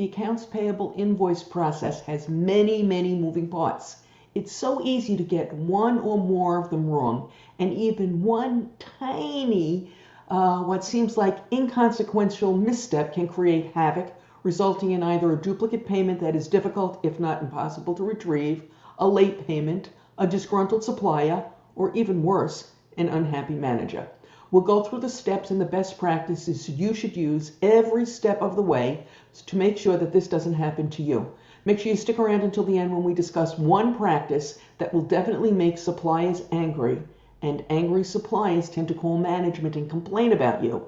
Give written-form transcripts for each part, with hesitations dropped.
The accounts payable invoice process has many, many moving parts. It's so easy to get one or more of them wrong, and even one tiny, what seems like inconsequential misstep can create havoc, resulting in either a duplicate payment that is difficult, if not impossible to retrieve, a late payment, a disgruntled supplier, or even worse, an unhappy manager. We'll go through the steps and the best practices you should use every step of the way to make sure that this doesn't happen to you. Make sure you stick around until the end when we discuss one practice that will definitely make suppliers angry, and angry suppliers tend to call management and complain about you.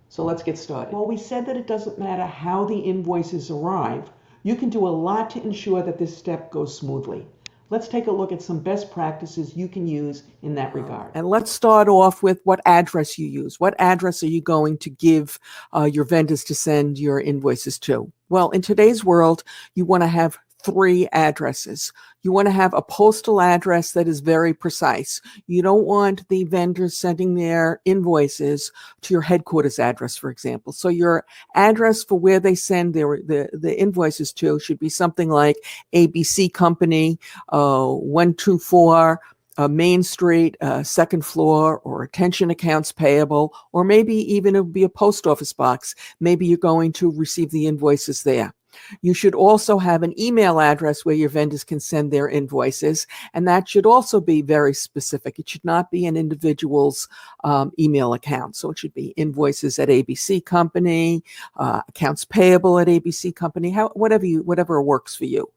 So let's get started. Well, we said that it doesn't matter how the invoices arrive. You can do a lot to ensure that this step goes smoothly. Let's take a look at some best practices you can use in that regard. And let's start off with what address you use. What address are you going to give your vendors to send your invoices to? Well, in today's world, you want to have 3 addresses. You want to have a postal address that is very precise. You don't want the vendors sending their invoices to your headquarters address, for example. So your address for where they send the invoices to should be something like ABC Company, 124 Main Street, second floor, or attention accounts payable, or maybe even it would be a post office box. Maybe you're going to receive the invoices there. You should also have an email address where your vendors can send their invoices, and that should also be very specific. It should not be an individual's email account. So it should be invoices at ABC Company, accounts payable at ABC Company, whatever works for you.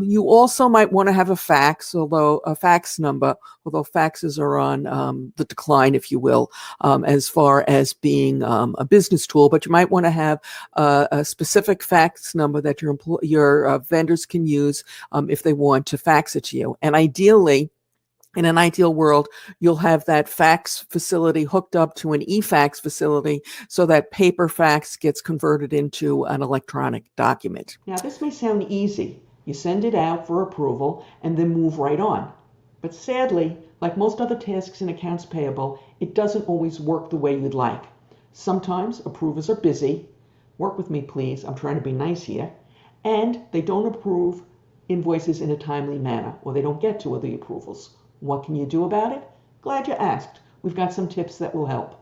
You also might want to have a fax number, although faxes are on the decline, if you will, as far as being a business tool. But you might want to have a specific fax number that your vendors can use if they want to fax it to you. And ideally, in an ideal world, you'll have that fax facility hooked up to an e-fax facility so that paper fax gets converted into an electronic document. Now, this may sound easy. You send it out for approval and then move right on. But sadly, like most other tasks in accounts payable, it doesn't always work the way you'd like. Sometimes approvers are busy. Work with me, please. I'm trying to be nice here. And they don't approve invoices in a timely manner, or they don't get to the approvals. What can you do about it? Glad you asked. We've got some tips that will help.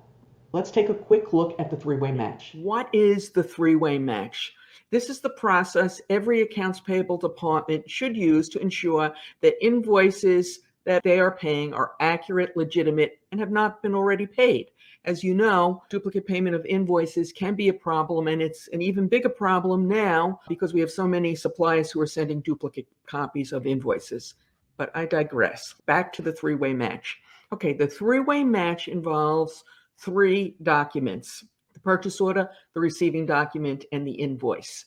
Let's take a quick look at the 3-way match. What is the 3-way match? This is the process every accounts payable department should use to ensure that invoices that they are paying are accurate, legitimate, and have not been already paid. As you know, duplicate payment of invoices can be a problem, and it's an even bigger problem now because we have so many suppliers who are sending duplicate copies of invoices. But I digress. Back to the 3-way match. Okay, the 3-way match involves 3 documents: the purchase order, the receiving document, and the invoice.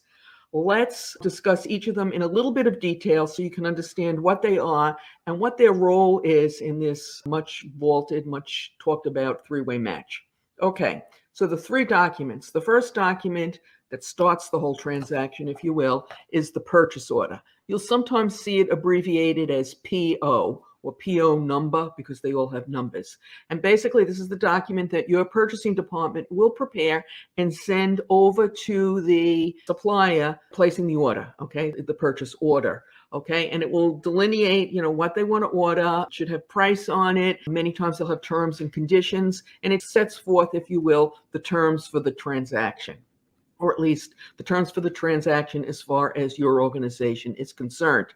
Let's discuss each of them in a little bit of detail so you can understand what they are and what their role is in this much vaunted, much talked about 3-way match. Okay, so the 3 documents. The first document that starts the whole transaction, if you will, is the purchase order. You'll sometimes see it abbreviated as PO, or PO number, because they all have numbers. And basically, this is the document that your purchasing department will prepare and send over to the supplier placing the order, okay, the purchase order, okay? And it will delineate, what they want to order. It should have price on it. Many times they'll have terms and conditions, and it sets forth, if you will, the terms for the transaction, or at least the terms for the transaction as far as your organization is concerned.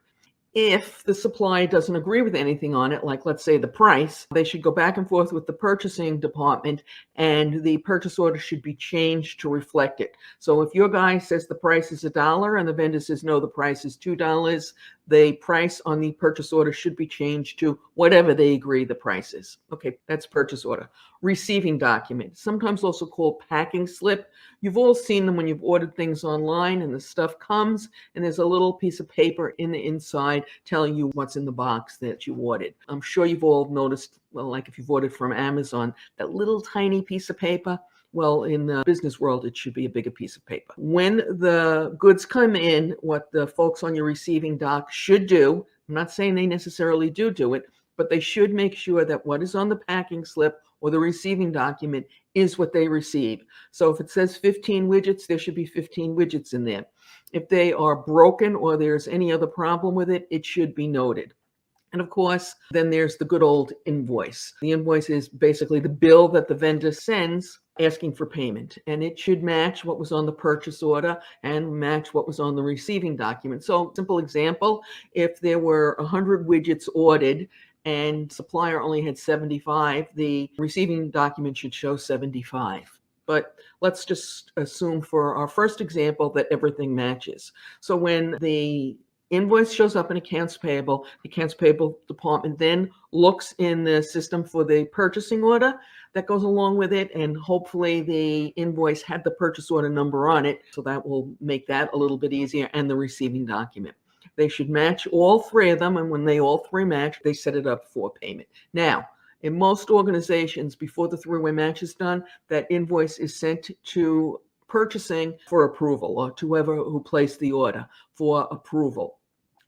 If the supplier doesn't agree with anything on it, like let's say the price, they should go back and forth with the purchasing department, and the purchase order should be changed to reflect it. So if your guy says the price is $1 and the vendor says no, the price is $2, the price on the purchase order should be changed to whatever they agree the price is. Okay, that's purchase order. Receiving document, sometimes also called packing slip. You've all seen them when you've ordered things online and the stuff comes and there's a little piece of paper in the inside telling you what's in the box that you ordered. I'm sure you've all noticed, well, like if you've ordered from Amazon, that little tiny piece of paper. Well, in the business world, it should be a bigger piece of paper. When the goods come in, what the folks on your receiving dock should do, I'm not saying they necessarily do it, but they should make sure that what is on the packing slip or the receiving document is what they receive. So if it says 15 widgets, there should be 15 widgets in there. If they are broken or there's any other problem with it, it should be noted. And of course, then there's the good old invoice. The invoice is basically the bill that the vendor sends asking for payment, and it should match what was on the purchase order and match what was on the receiving document. So, simple example, if there were 100 widgets ordered and supplier only had 75, the receiving document should show 75. But let's just assume for our first example that everything matches. So when the invoice shows up in accounts payable, the accounts payable department then looks in the system for the purchasing order that goes along with it, and hopefully the invoice had the purchase order number on it, so that will make that a little bit easier, and the receiving document. They should match all three of them, and when they all three match, they set it up for payment. Now, in most organizations, before the three-way match is done, that invoice is sent to purchasing for approval, or to whoever who placed the order for approval.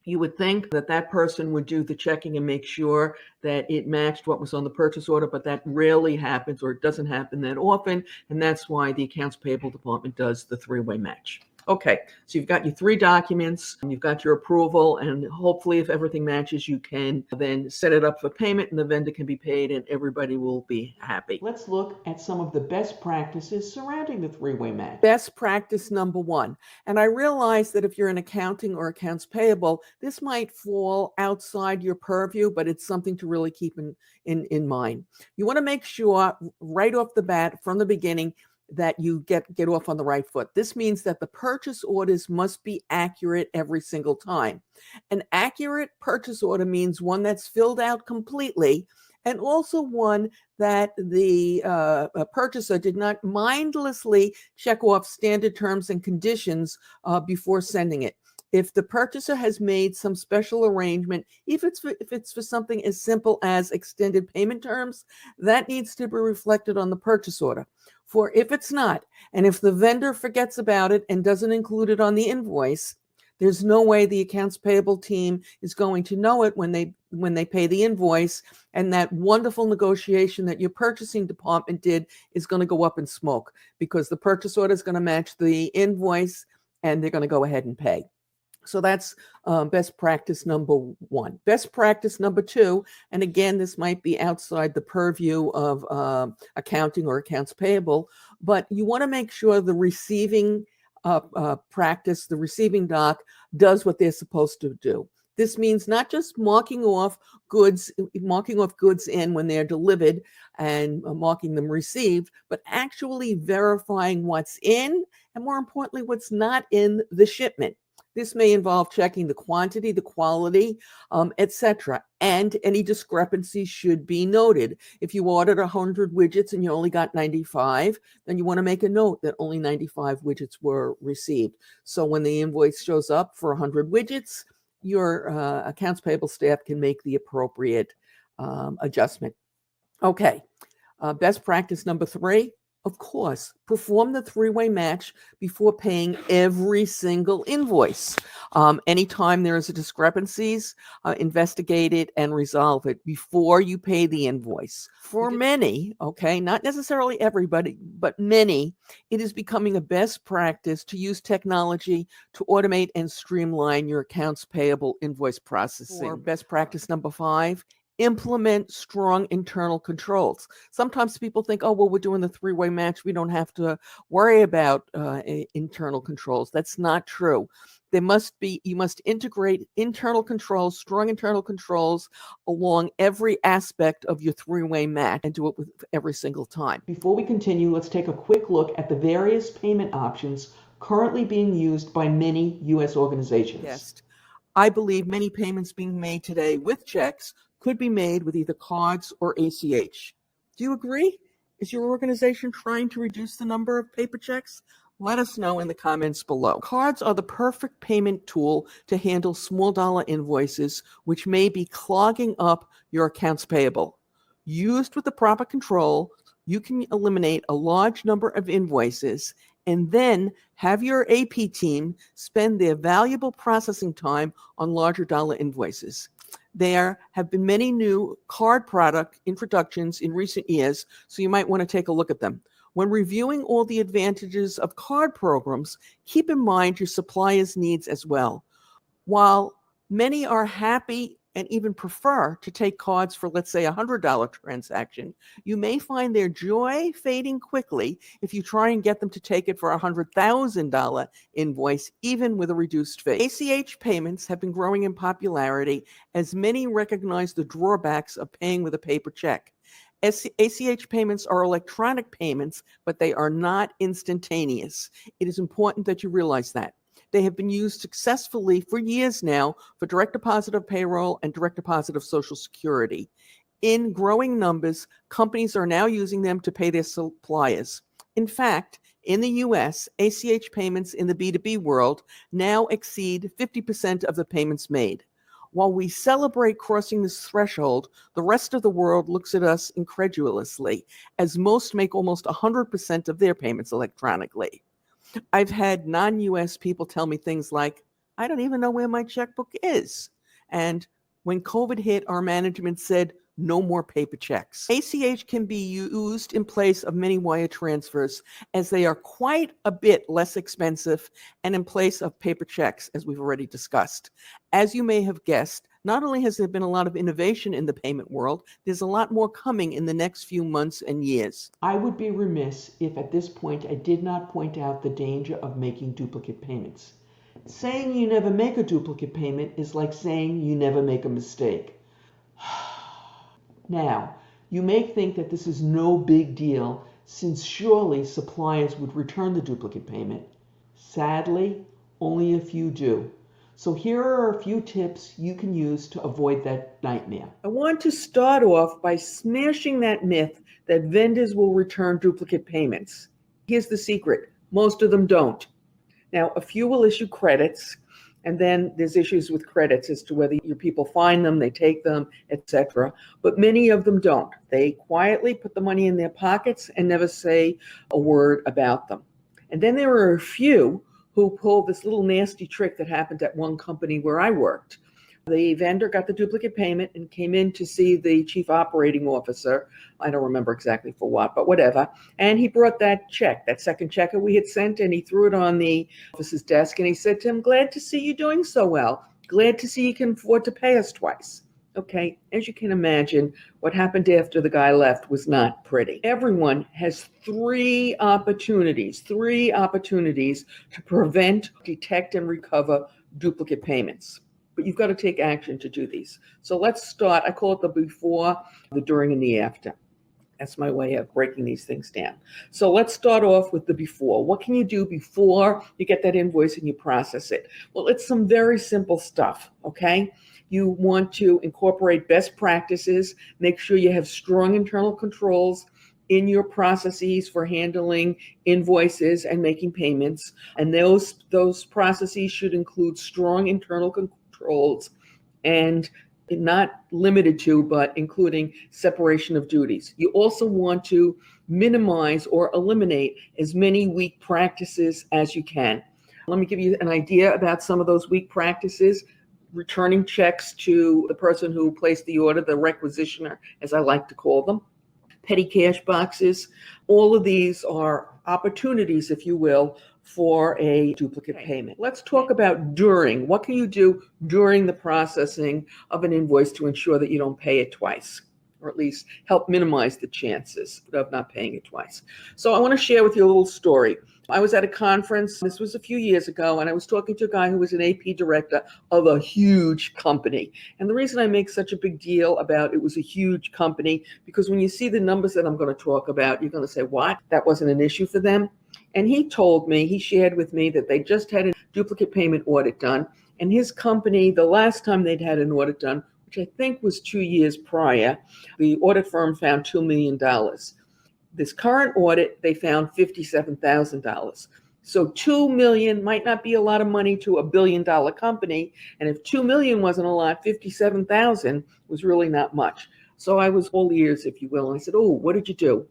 You would think that that person would do the checking and make sure that it matched what was on the purchase order, but that rarely happens, or it doesn't happen that often, and that's why the accounts payable department does the three-way match. Okay, so you've got your three documents, you've got your approval, and hopefully if everything matches, you can then set it up for payment and the vendor can be paid and everybody will be happy. Let's look at some of the best practices surrounding the three-way match. Best practice number one. And I realize that if you're in accounting or accounts payable, this might fall outside your purview, but it's something to really keep in mind. You want to make sure right off the bat, from the beginning, that you get off on the right foot. This means that the purchase orders must be accurate every single time. An accurate purchase order means one that's filled out completely, and also one that the purchaser did not mindlessly check off standard terms and conditions before sending it. If the purchaser has made some special arrangement, if it's for something as simple as extended payment terms, that needs to be reflected on the purchase order. For if it's not, and if the vendor forgets about it and doesn't include it on the invoice, there's no way the accounts payable team is going to know it when they pay the invoice, and that wonderful negotiation that your purchasing department did is going to go up in smoke, because the purchase order is going to match the invoice and they're going to go ahead and pay. So that's best practice number one. Best practice number two, and again, this might be outside the purview of accounting or accounts payable, but you want to make sure the receiving practice, the receiving doc, does what they're supposed to do. This means not just marking off goods in when they're delivered and marking them received, but actually verifying what's in, and more importantly, what's not in the shipment. This may involve checking the quantity, the quality, etc. And any discrepancies should be noted. If you ordered 100 widgets and you only got 95, then you want to make a note that only 95 widgets were received. So when the invoice shows up for 100 widgets, your accounts payable staff can make the appropriate adjustment. Okay, best practice number three. Of course, perform the three-way match before paying every single invoice. Anytime there is a discrepancies, investigate it and resolve it before you pay the invoice. For many, okay, not necessarily everybody, but many, it is becoming a best practice to use technology to automate and streamline your accounts payable invoice processing. For best practice number five, implement strong internal controls. Sometimes people think, oh, well, we're doing the three-way match, we don't have to worry about internal controls. That's not true. You must integrate internal controls, strong internal controls, along every aspect of your three-way match, and do it with every single time. Before we continue, let's take a quick look at the various payment options currently being used by many U.S. organizations. Yes. I believe many payments being made today with checks could be made with either cards or ACH. Do you agree? Is your organization trying to reduce the number of paper checks? Let us know in the comments below. Cards are the perfect payment tool to handle small dollar invoices, which may be clogging up your accounts payable. Used with the proper control, you can eliminate a large number of invoices and then have your AP team spend their valuable processing time on larger dollar invoices. There have been many new card product introductions in recent years, so you might want to take a look at them. When reviewing all the advantages of card programs, keep in mind your supplier's needs as well. While many are happy and even prefer to take cards for, let's say, a $100 transaction, you may find their joy fading quickly if you try and get them to take it for a $100,000 invoice, even with a reduced fee. ACH payments have been growing in popularity as many recognize the drawbacks of paying with a paper check. ACH payments are electronic payments, but they are not instantaneous. It is important that you realize that. They have been used successfully for years now for direct deposit of payroll and direct deposit of Social Security. In growing numbers, companies are now using them to pay their suppliers. In fact, in the US, ACH payments in the B2B world now exceed 50% of the payments made. While we celebrate crossing this threshold, the rest of the world looks at us incredulously, as most make almost 100% of their payments electronically. I've had non-US people tell me things like, I don't even know where my checkbook is. And when COVID hit, our management said, no more paper checks. ACH can be used in place of many wire transfers as they are quite a bit less expensive and in place of paper checks, as we've already discussed. As you may have guessed, not only has there been a lot of innovation in the payment world, there's a lot more coming in the next few months and years. I would be remiss if at this point I did not point out the danger of making duplicate payments. Saying you never make a duplicate payment is like saying you never make a mistake. Now, you may think that this is no big deal since surely suppliers would return the duplicate payment. Sadly, only a few do. So here are a few tips you can use to avoid that nightmare. I want to start off by smashing that myth that vendors will return duplicate payments. Here's the secret. Most of them don't. Now, a few will issue credits, and then there's issues with credits as to whether your people find them, they take them, etc. But many of them don't. They quietly put the money in their pockets and never say a word about them. And then there are a few who pulled this little nasty trick that happened at one company where I worked. The vendor got the duplicate payment and came in to see the chief operating officer. I don't remember exactly for what, but whatever. And he brought that check, that second check that we had sent, and he threw it on the officer's desk. And he said to him, glad to see you doing so well. Glad to see you can afford to pay us twice. Okay, as you can imagine, what happened after the guy left was not pretty. Everyone has three opportunities to prevent, detect, and recover duplicate payments. But you've got to take action to do these. So let's start. I call it the before, the during, and the after. That's my way of breaking these things down. So let's start off with the before. What can you do before you get that invoice and you process it? Well, it's some very simple stuff, okay? You want to incorporate best practices, make sure you have strong internal controls in your processes for handling invoices and making payments. And those processes should include strong internal controls and not limited to, but including separation of duties. You also want to minimize or eliminate as many weak practices as you can. Let me give you an idea about some of those weak practices. Returning checks to the person who placed the order, the requisitioner, as I like to call them. Petty cash boxes. All of these are opportunities, if you will, for a duplicate payment. Let's talk about during. What can you do during the processing of an invoice to ensure that you don't pay it twice, or at least help minimize the chances of not paying it twice? So I want to share with you a little story. I was at a conference, this was a few years ago, and I was talking to a guy who was an AP director of a huge company. And the reason I make such a big deal about it was a huge company, because when you see the numbers that I'm going to talk about, you're going to say, what? That wasn't an issue for them? And he shared with me that they just had a duplicate payment audit done. And his company, the last time they'd had an audit done, which I think was 2 years prior, the audit firm found $2 million. This current audit, they found $57,000. So $2 million might not be a lot of money to a $1 billion company. And if $2 million wasn't a lot, $57,000 was really not much. So I was all ears, if you will. And I said, oh, what did you do?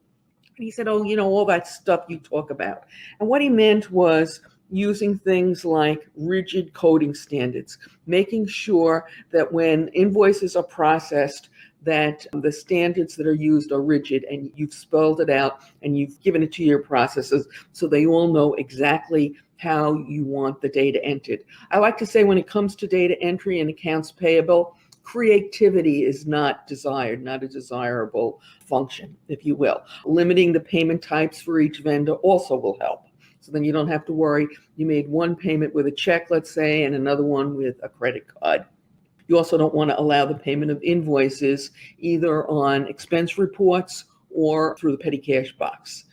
And he said, oh, all that stuff you talk about. And what he meant was using things like rigid coding standards, making sure that when invoices are processed, that the standards that are used are rigid, and you've spelled it out and you've given it to your processors so they all know exactly how you want the data entered. I like to say when it comes to data entry and accounts payable, creativity is not desired, not a desirable function, if you will. Limiting the payment types for each vendor also will help. So then you don't have to worry. You made one payment with a check, let's say, and another one with a credit card. You also don't want to allow the payment of invoices either on expense reports or through the petty cash box.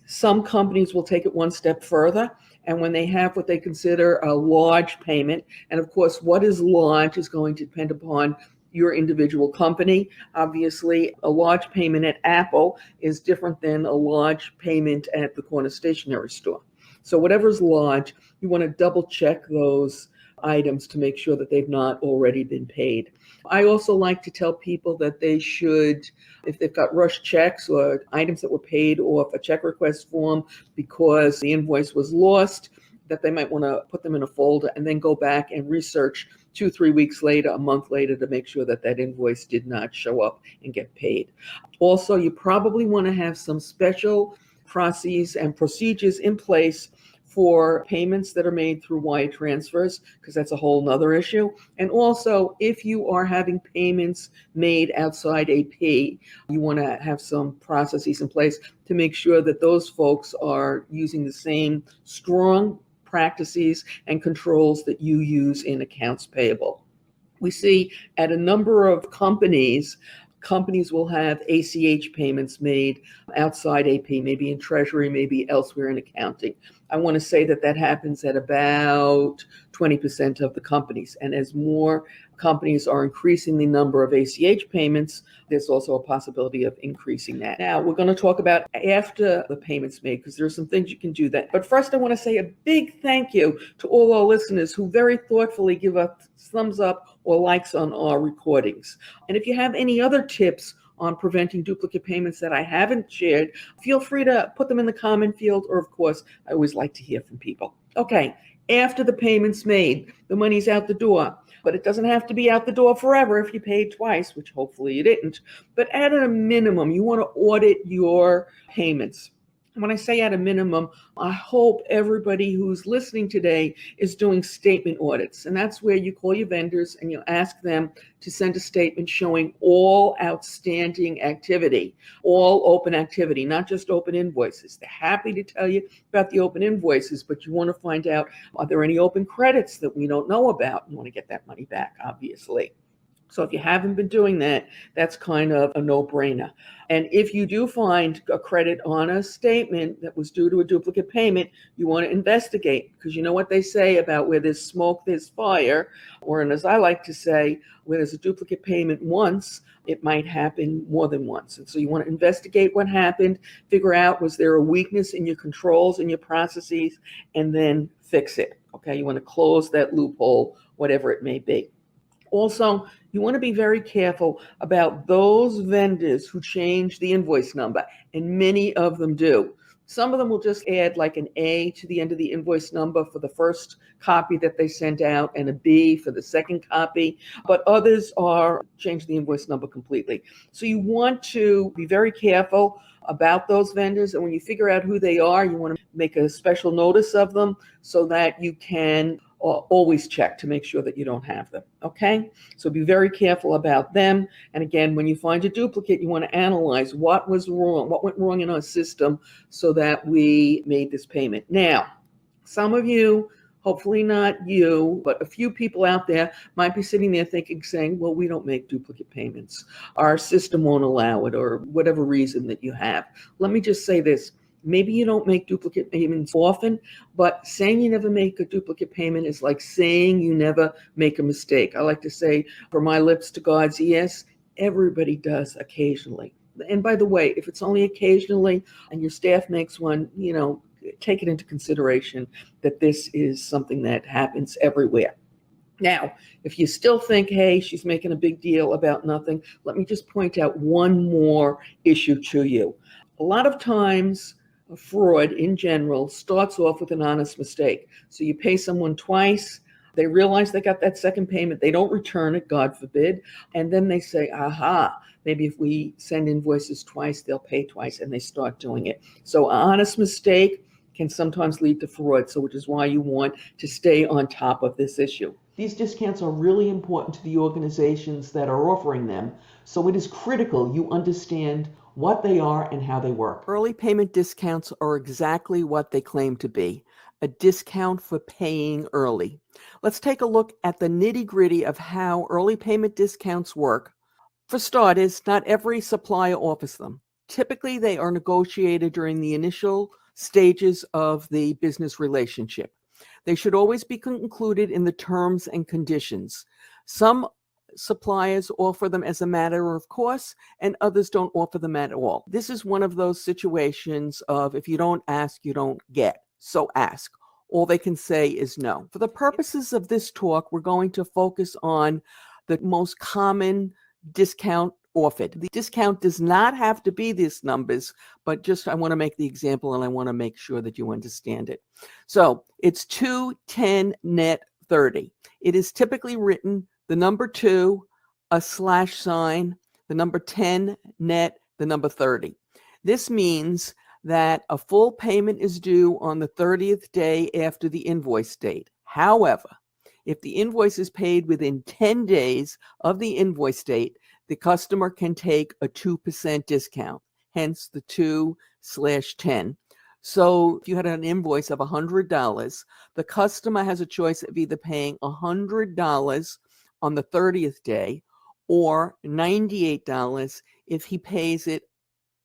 Some companies will take it one step further, and when they have what they consider a large payment, and of course, what is large is going to depend upon your individual company. Obviously, a large payment at Apple is different than a large payment at the corner stationery store. So whatever's large, you want to double check those items to make sure that they've not already been paid. I also like to tell people that they should, if they've got rush checks or items that were paid off a check request form because the invoice was lost, that they might want to put them in a folder and then go back and research 2-3 weeks later, a month later, to make sure that that invoice did not show up and get paid. Also, you probably want to have some special processes and procedures in place for payments that are made through wire transfers, because that's a whole nother issue. And also, if you are having payments made outside AP, you want to have some processes in place to make sure that those folks are using the same strong practices and controls that you use in accounts payable. We see at a number of companies will have ACH payments made outside AP, maybe in Treasury, maybe elsewhere in accounting. I want to say that that happens at about 20% of the companies. And as more companies are increasing the number of ACH payments, there's also a possibility of increasing that. Now, we're going to talk about after the payment's made, because there are some things you can do that. But first, I want to say a big thank you to all our listeners who very thoughtfully give us thumbs up or likes on our recordings. And if you have any other tips on preventing duplicate payments that I haven't shared, feel free to put them in the comment field, or of course, I always like to hear from people. Okay, after the payment's made, the money's out the door, but it doesn't have to be out the door forever if you paid twice, which hopefully you didn't. But at a minimum, you want to audit your payments. When I say at a minimum, I hope everybody who's listening today is doing statement audits. And that's where you call your vendors and you ask them to send a statement showing all outstanding activity, all open activity, not just open invoices. They're happy to tell you about the open invoices, but you want to find out, are there any open credits that we don't know about? You want to get that money back, obviously. So if you haven't been doing that, that's kind of a no-brainer. And if you do find a credit on a statement that was due to a duplicate payment, you want to investigate, because you know what they say about where there's smoke, there's fire, or, and as I like to say, where there's a duplicate payment once, it might happen more than once. And so you want to investigate what happened, figure out, was there a weakness in your controls and your processes, and then fix it. Okay, you want to close that loophole, whatever it may be. Also, you want to be very careful about those vendors who change the invoice number, and many of them do. Some of them will just add like an A to the end of the invoice number for the first copy that they sent out and a B for the second copy, but others are change the invoice number completely. So you want to be very careful about those vendors, and when you figure out who they are, you want to make a special notice of them so that you can always check to make sure that you don't have them, okay? So be very careful about them. And again, when you find a duplicate, you want to analyze what was wrong, what went wrong in our system so that we made this payment. Now, some of you, hopefully not you, but a few people out there might be sitting there thinking, saying, well, we don't make duplicate payments. Our system won't allow it, or whatever reason that you have. Let me just say this. Maybe you don't make duplicate payments often, but saying you never make a duplicate payment is like saying you never make a mistake. I like to say, from my lips to God's ears, everybody does occasionally. And by the way, if it's only occasionally and your staff makes one, take it into consideration that this is something that happens everywhere. Now, if you still think, hey, she's making a big deal about nothing, let me just point out one more issue to you. A lot of times, fraud in general starts off with an honest mistake. So you pay someone twice, They realize they got that second payment. They don't return it, God forbid. And then they say, aha, maybe if we send invoices twice, they'll pay twice, and they start doing it. So an honest mistake can sometimes lead to fraud, so which is why you want to stay on top of this issue. These discounts are really important to the organizations that are offering them, so it is critical you understand what they are and how they work. Early payment discounts are exactly what they claim to be, a discount for paying early. Let's take a look at the nitty-gritty of how early payment discounts work. For starters, not every supplier offers them. Typically, they are negotiated during the initial stages of the business relationship. They should always be included in the terms and conditions. Some suppliers offer them as a matter of course, and others don't offer them at all. This is one of those situations of if you don't ask, you don't get. So ask. All they can say is no. For the purposes of this talk, we're going to focus on the most common discount offered. The discount does not have to be these numbers, but just I want to make the example and I want to make sure that you understand it. So it's 2, 10, net 30. It is typically written the number 2, a slash sign, the number 10, net, the number 30. This means that a full payment is due on the 30th day after the invoice date. However, if the invoice is paid within 10 days of the invoice date, the customer can take a 2% discount, hence the 2/10. So if you had an invoice of $100, the customer has a choice of either paying $100 on the 30th day or $98 if he pays it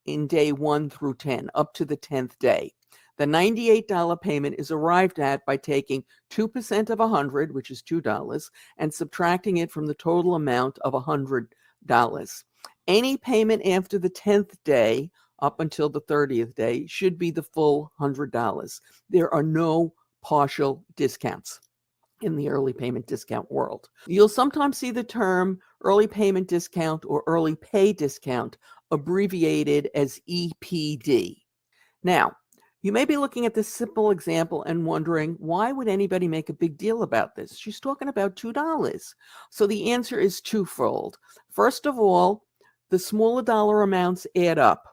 in day 1 through 10, up to the 10th day. The $98 payment is arrived at by taking 2% of 100, which is $2, and subtracting it from the total amount of $100. Any payment after the 10th day up until the 30th day should be the full $100. There are no partial discounts in the early payment discount world. You'll sometimes see the term early payment discount or early pay discount abbreviated as EPD. Now, you may be looking at this simple example and wondering, why would anybody make a big deal about this? She's talking about $2. So the answer is twofold. First of all, the smaller dollar amounts add up.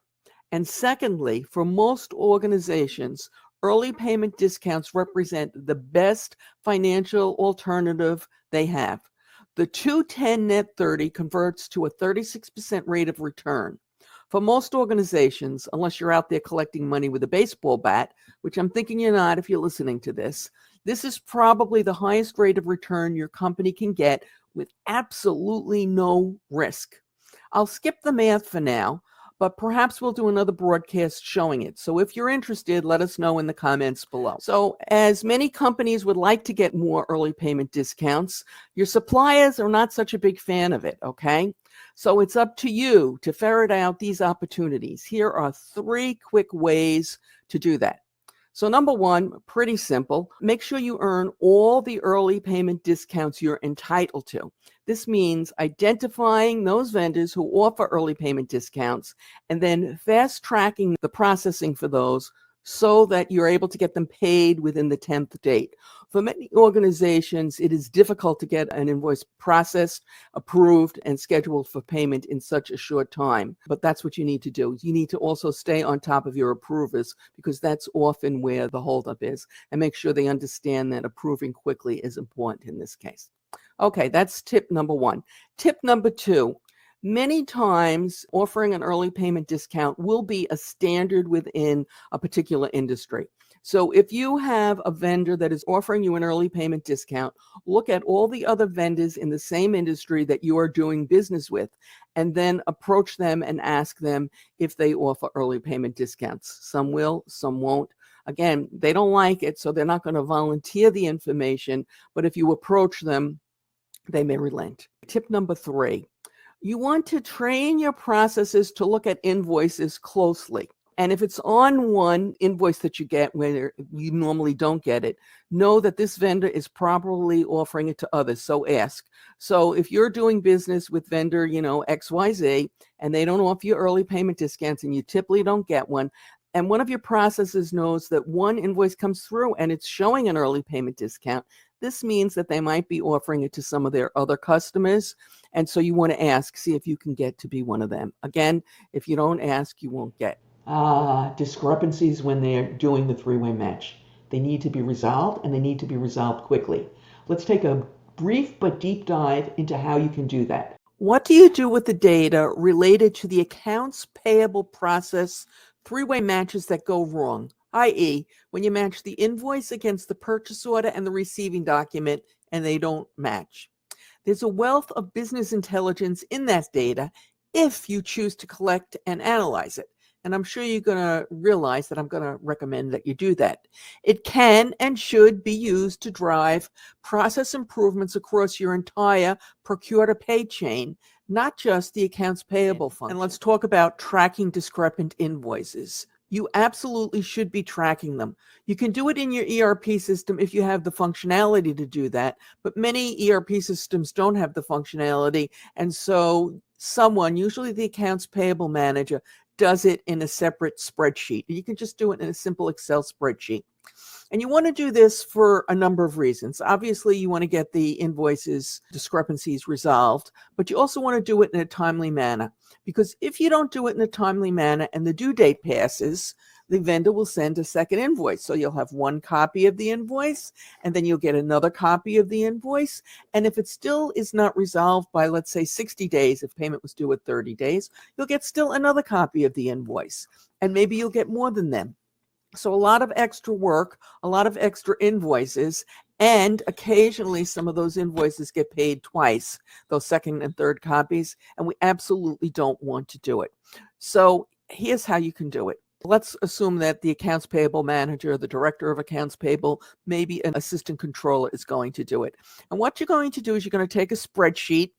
And secondly, for most organizations, early payment discounts represent the best financial alternative they have. The 210 net 30 converts to a 36% rate of return. For most organizations, unless you're out there collecting money with a baseball bat, which I'm thinking you're not if you're listening to this is probably the highest rate of return your company can get with absolutely no risk. I'll skip the math for now, but perhaps we'll do another broadcast showing it. So if you're interested, let us know in the comments below. So as many companies would like to get more early payment discounts, your suppliers are not such a big fan of it, okay? So it's up to you to ferret out these opportunities. Here are 3 quick ways to do that. So number 1, pretty simple. Make sure you earn all the early payment discounts you're entitled to. This means identifying those vendors who offer early payment discounts and then fast tracking the processing for those so that you're able to get them paid within the 10th date. For many organizations, it is difficult to get an invoice processed, approved, and scheduled for payment in such a short time. But that's what you need to do. You need to also stay on top of your approvers because that's often where the holdup is, and make sure they understand that approving quickly is important in this case. Okay, that's tip number 1. Tip number 2. Many times, offering an early payment discount will be a standard within a particular industry. So if you have a vendor that is offering you an early payment discount, look at all the other vendors in the same industry that you are doing business with, and then approach them and ask them if they offer early payment discounts. Some will, some won't. Again, they don't like it, so they're not going to volunteer the information, but if you approach them, they may relent. Tip number 3. You want to train your processes to look at invoices closely. And if it's on one invoice that you get where you normally don't get it, know that this vendor is properly offering it to others. So ask. So if you're doing business with vendor, XYZ, and they don't offer you early payment discounts and you typically don't get one, and one of your processes knows that one invoice comes through and it's showing an early payment discount, This means that they might be offering it to some of their other customers. And so you want to ask, see if you can get to be one of them. Again, if you don't ask, you won't get. Discrepancies when they're doing the three-way match. They need to be resolved, and they need to be resolved quickly. Let's take a brief but deep dive into how you can do that. What do you do with the data related to the accounts payable process three-way matches that go wrong, i.e., when you match the invoice against the purchase order and the receiving document and they don't match? There's a wealth of business intelligence in that data if you choose to collect and analyze it. And I'm sure you're going to realize that I'm going to recommend that you do that. It can and should be used to drive process improvements across your entire procure-to-pay chain, not just the accounts payable function. And let's talk about tracking discrepant invoices. You absolutely should be tracking them. You can do it in your ERP system if you have the functionality to do that, but many ERP systems don't have the functionality, and so someone, usually the accounts payable manager, does it in a separate spreadsheet. You can just do it in a simple Excel spreadsheet. And you want to do this for a number of reasons. Obviously, you want to get the invoices discrepancies resolved, but you also want to do it in a timely manner. Because if you don't do it in a timely manner and the due date passes, the vendor will send a second invoice. So you'll have one copy of the invoice, and then you'll get another copy of the invoice. And if it still is not resolved by, let's say, 60 days, if payment was due at 30 days, you'll get still another copy of the invoice. And maybe you'll get more than them. So a lot of extra work, a lot of extra invoices, and occasionally some of those invoices get paid twice, those second and third copies, and we absolutely don't want to do it. So here's how you can do it. Let's assume that the accounts payable manager, the director of accounts payable, maybe an assistant controller is going to do it. And what you're going to do is you're going to take a spreadsheet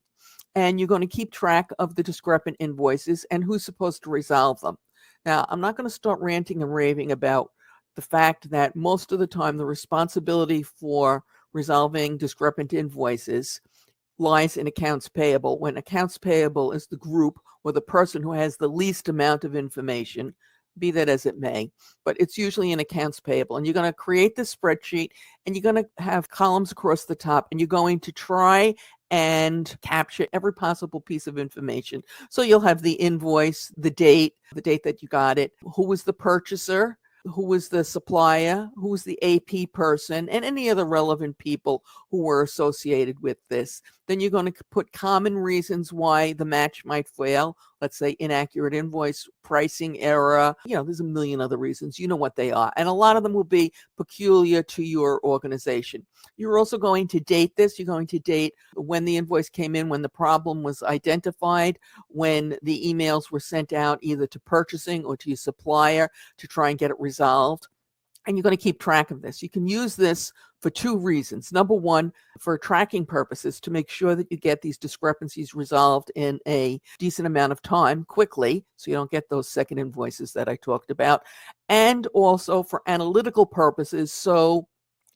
and you're going to keep track of the discrepant invoices and who's supposed to resolve them. Now, I'm not going to start ranting and raving about the fact that most of the time the responsibility for resolving discrepant invoices lies in accounts payable, when accounts payable is the group or the person who has the least amount of information, be that as it may, but it's usually in accounts payable. And you're going to create this spreadsheet and you're going to have columns across the top, and you're going to try and capture every possible piece of information. So you'll have the invoice, the date that you got it, who was the purchaser, who was the supplier, who was the AP person, and any other relevant people who were associated with this. Then you're going to put common reasons why the match might fail. Let's say inaccurate invoice, pricing error. There's a million other reasons. You know what they are. And a lot of them will be peculiar to your organization. You're also going to date this. You're going to date when the invoice came in, when the problem was identified, when the emails were sent out either to purchasing or to your supplier to try and get it resolved. And you're going to keep track of this. You can use this for two reasons. Number one, for tracking purposes, to make sure that you get these discrepancies resolved in a decent amount of time, quickly, so you don't get those second invoices that I talked about. And also for analytical purposes, so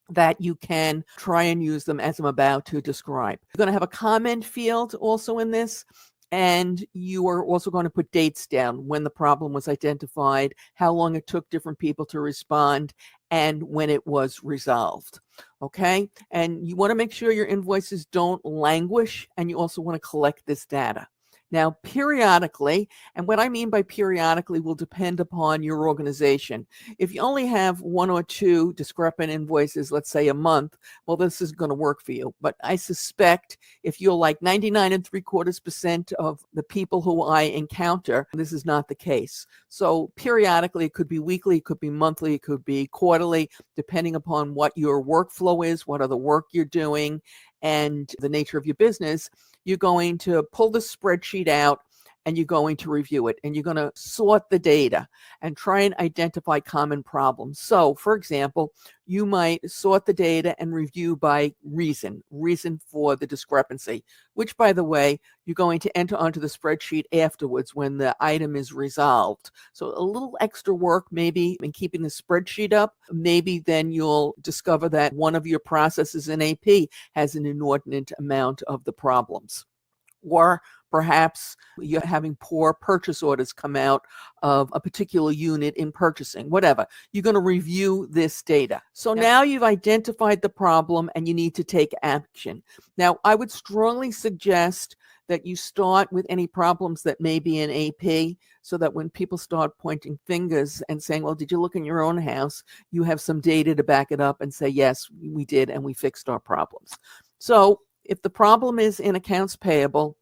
that you can try and use them as I'm about to describe. You're going to have a comment field also in this. And you are also going to put dates down when the problem was identified, how long it took different people to respond, and when it was resolved. Okay? And you want to make sure your invoices don't languish, and you also want to collect this data. Now, periodically, and what I mean by periodically will depend upon your organization. If you only have one or two discrepant invoices, let's say a month, well, this is going to work for you. But I suspect if you're like 99.75% of the people who I encounter, this is not the case. So periodically, it could be weekly, it could be monthly, it could be quarterly, depending upon what your workflow is, what other work you're doing, and the nature of your business. You're going to pull the spreadsheet out and you're going to review it, and you're going to sort the data and try and identify common problems. So, for example, you might sort the data and review by reason for the discrepancy, which, by the way, you're going to enter onto the spreadsheet afterwards when the item is resolved. So a little extra work maybe in keeping the spreadsheet up. Maybe then you'll discover that one of your processes in AP has an inordinate amount of the problems. Or Perhaps you're having poor purchase orders come out of a particular unit in purchasing, whatever. You're going to review this data. So now you've identified the problem and you need to take action. Now, I would strongly suggest that you start with any problems that may be in AP, so that when people start pointing fingers and saying, well, did you look in your own house? You have some data to back it up and say, yes, we did, and we fixed our problems. So if the problem is in accounts payable,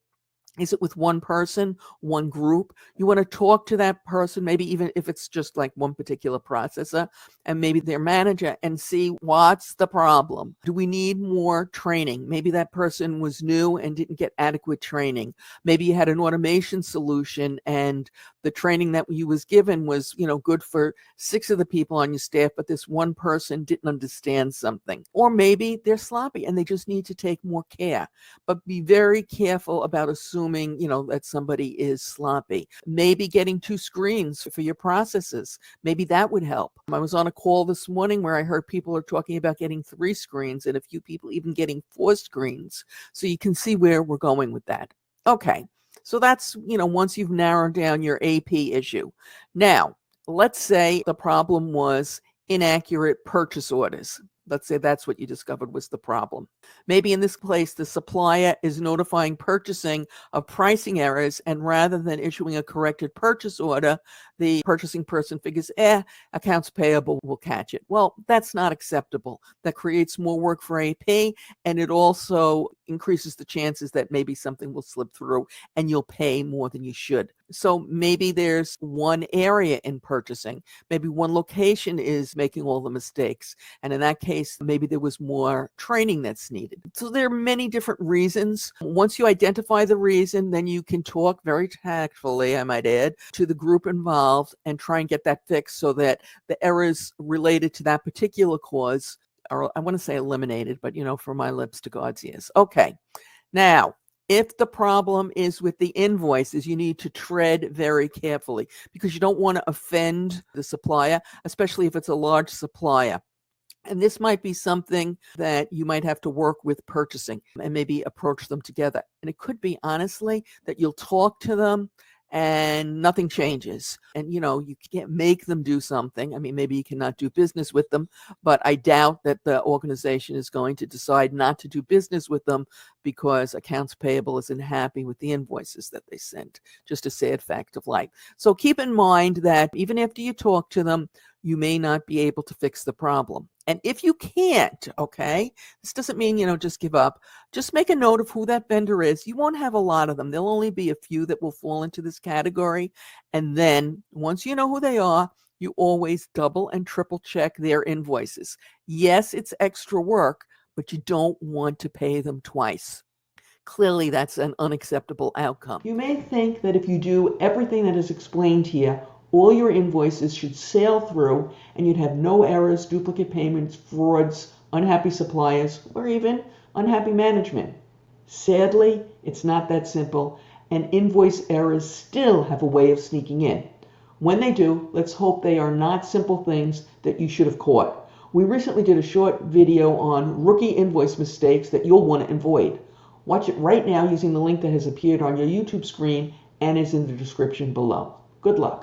is it with one person, one group? You want to talk to that person, maybe even if it's just like one particular processor and maybe their manager, and see what's the problem. Do we need more training? Maybe that person was new and didn't get adequate training. Maybe you had an automation solution and the training that you was given was, good for 6 of the people on your staff, but this one person didn't understand something. Or maybe they're sloppy and they just need to take more care. But be very careful about assuming, that somebody is sloppy. Maybe getting 2 screens for your processes. Maybe that would help. I was on a call this morning where I heard people are talking about getting 3 screens and a few people even getting 4 screens. So you can see where we're going with that. Okay. So that's, once you've narrowed down your AP issue. Now, let's say the problem was inaccurate purchase orders. Let's say that's what you discovered was the problem. Maybe in this place, the supplier is notifying purchasing of pricing errors, and rather than issuing a corrected purchase order, the purchasing person figures, accounts payable will catch it. Well, that's not acceptable. That creates more work for AP, and it also increases the chances that maybe something will slip through and you'll pay more than you should. So maybe there's one area in purchasing. Maybe one location is making all the mistakes. And in that case, maybe there was more training that's needed. So there are many different reasons. Once you identify the reason, then you can talk very tactfully, I might add, to the group involved and try and get that fixed so that the errors related to that particular cause are, I want to say eliminated, but from my lips to God's ears. Okay. Now, if the problem is with the invoices, you need to tread very carefully because you don't want to offend the supplier, especially if it's a large supplier. And this might be something that you might have to work with purchasing and maybe approach them together. And it could be, honestly, that you'll talk to them and nothing changes. And, you can't make them do something. I mean, maybe you cannot do business with them, but I doubt that the organization is going to decide not to do business with them because accounts payable isn't happy with the invoices that they sent. Just a sad fact of life. So keep in mind that even after you talk to them, you may not be able to fix the problem. And if you can't, okay, this doesn't mean, just give up. Just make a note of who that vendor is. You won't have a lot of them. There'll only be a few that will fall into this category. And then once you know who they are, you always double and triple check their invoices. Yes, it's extra work, but you don't want to pay them twice. Clearly, that's an unacceptable outcome. You may think that if you do everything that is explained here, all your invoices should sail through and you'd have no errors, duplicate payments, frauds, unhappy suppliers, or even unhappy management. Sadly, it's not that simple, and invoice errors still have a way of sneaking in. When they do, let's hope they are not simple things that you should have caught. We recently did a short video on rookie invoice mistakes that you'll want to avoid. Watch it right now using the link that has appeared on your YouTube screen and is in the description below. Good luck.